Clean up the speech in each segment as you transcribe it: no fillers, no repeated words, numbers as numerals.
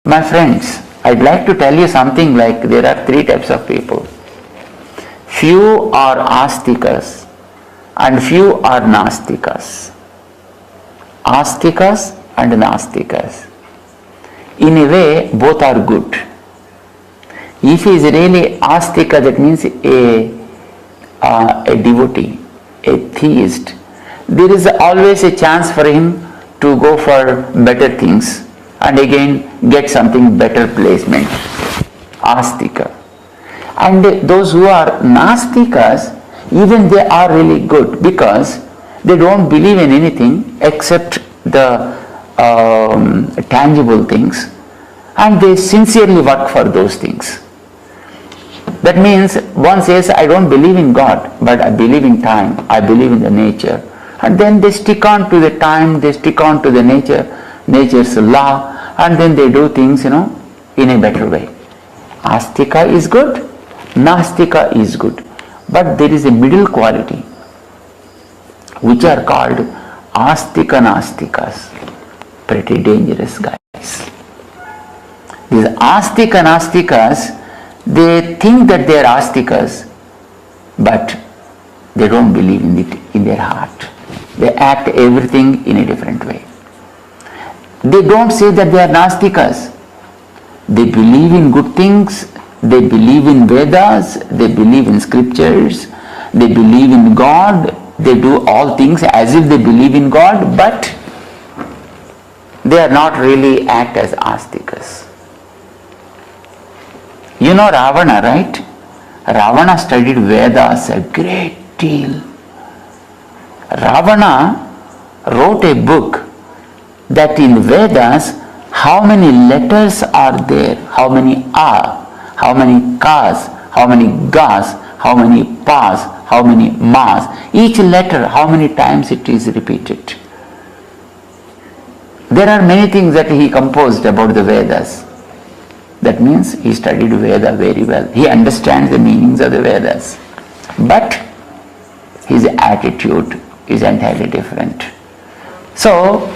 My friends, I'd like to tell you something like there are three types of people. Few are astikas and few are nastikas. Astikas and nastikas. In a way, both are good. If he is really astika, that means a devotee, a theist, there is always a chance for him to go for better things and again get something better placement. Astika. And those who are nastikas, even they are really good because they don't believe in anything except the tangible things, and they sincerely work for those things. That means one says, I don't believe in God, but I believe in time, I believe in the nature. And then they stick on to the time, they stick on to the nature's law, and then they do things, in a better way. Astika is good, Nastika is good. But there is a middle quality, which are called Astika Nastikas. Pretty dangerous guys. These Astika Nastikas, they think that they are astikas, but they don't believe in it in their heart. They act everything in a different way. They don't say that they are nastikas. They believe in good things, they believe in Vedas, they believe in scriptures, they believe in God, they do all things as if they believe in God, but they are not really act as astikas. You know Ravana, right? Ravana studied Vedas a great deal. Ravana wrote a book that in Vedas, how many letters are there, how many are, how many kas, how many gas, how many pas, how many mas, each letter, how many times it is repeated. There are many things that he composed about the Vedas. That means he studied Veda very well. He understands the meanings of the Vedas. But his attitude is entirely different. So,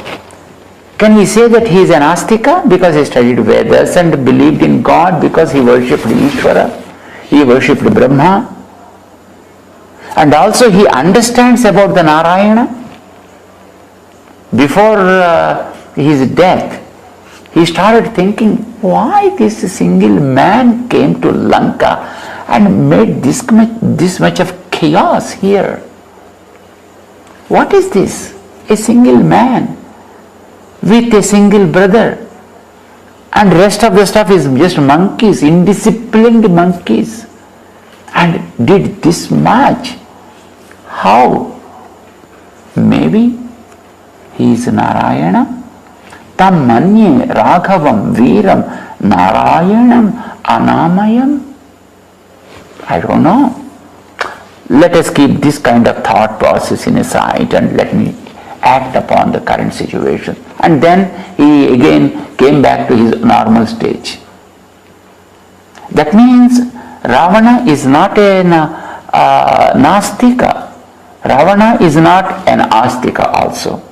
can we say that he is an astika because he studied Vedas and believed in God because he worshipped Ishvara, he worshipped Brahma, and also he understands about the Narayana? Before his death, he started thinking, why this single man came to Lanka and made this much of chaos here? What is this? A single man with a single brother, and rest of the stuff is just monkeys, indisciplined monkeys, and did this much. How? Maybe he is Narayana. Tam manye Raghavam Veeram Narayanam Anamayam. I don't know. Let us keep this kind of thought process in aside and let me act upon the current situation. And then he again came back to his normal stage. That means Ravana is not a Nastika. Ravana is not an Astika also.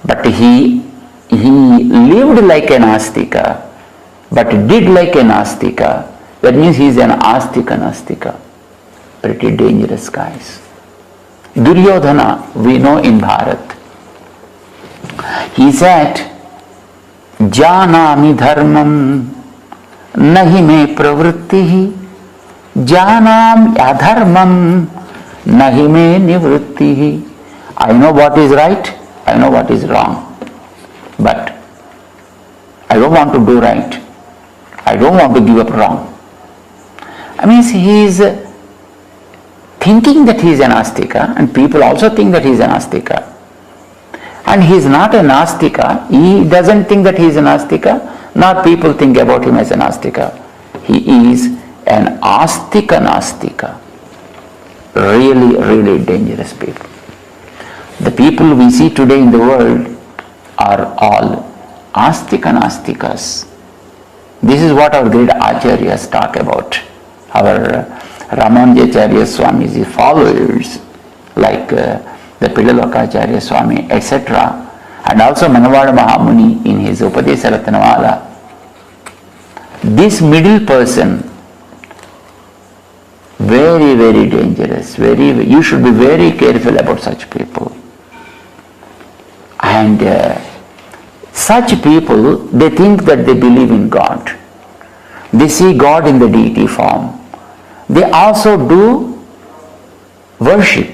But he lived like an Astika, but did like an Astika. That means he is an Astika Nastika. Pretty dangerous guys. Duryodhana, we know in Bharat. He said, Janami dharmam nahi me pravrittihi, janam adharmam nahi me nivrittihi. I know what is right, I know what is wrong, but I don't want to do right. I don't want to give up wrong. I mean, he is thinking that he is an Astika, and people also think that he is an Astika. And he is not an Astika. He doesn't think that he is an Astika, nor people think about him as an Astika. He is an Astika Nastika. Really, really dangerous people. The people we see today in the world are all Astika Nastikas. This is what our great Acharyas talk about. Our Ramanujacharya Swami's followers, like the Pidalokacharya Swami, etc. And also Manavada Mahamuni in his Upadesa Ratnamala. This middle person, very, very dangerous, you should be very careful about such people. And such people, they think that they believe in God. They see God in the deity form. They also do worship.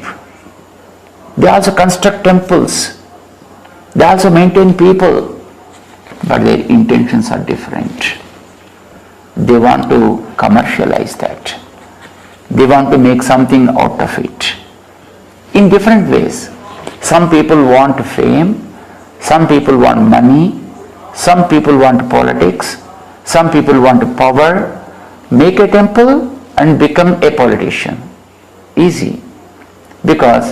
They also construct temples. They also maintain people. But their intentions are different. They want to commercialize that. They want to make something out of it. In different ways. Some people want fame. Some people want money. Some people want politics. Some people want power. Make a temple and become a politician. Easy. Because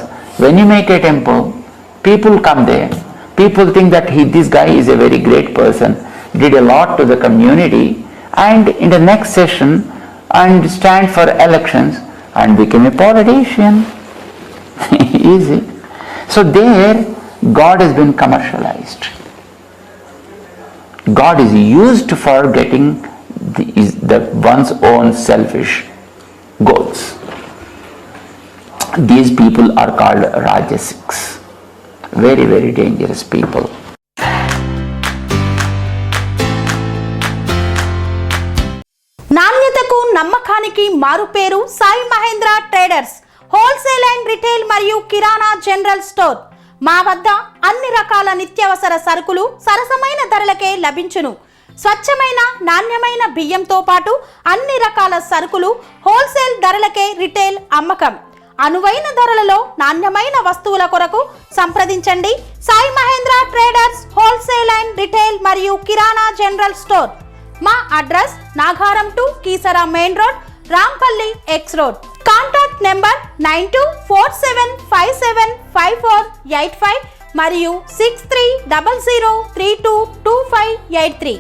when you make a temple, people come there. People think that this guy is a very great person, did a lot to the community, and in the next session and stand for elections and become a politician. Easy. So there God has been commercialized. God is used for getting one's own selfish goals. These people are called Rajasiks. Very, very dangerous people. నాణ్యతకు నమ్మకానికి మారుపేరు Sai Mahendra traders wholesale and retail మరియు కిరాణా general store. మా వద్ద అన్ని రకాల నిత్యావసర సరుకులు సరసమైన ధరలకే లభించును. స్వచ్ఛమైన నాణ్యమైన బియ్యంతో పాటు అన్ని రకాల సరుకులు హోల్సేల్ ధరలకే రిటైల్ అమ్మకం. అనువైన ధరలలో నాణ్యమైన వస్తువుల కొరకు సంప్రదించండి. Sai Mahendra traders wholesale and retail మరియు కిరాణా జనరల్ స్టోర్. మా address Nagaram to Keesara main road, Rampalli X road. Contact number 9247575485 మరియు 6300322583.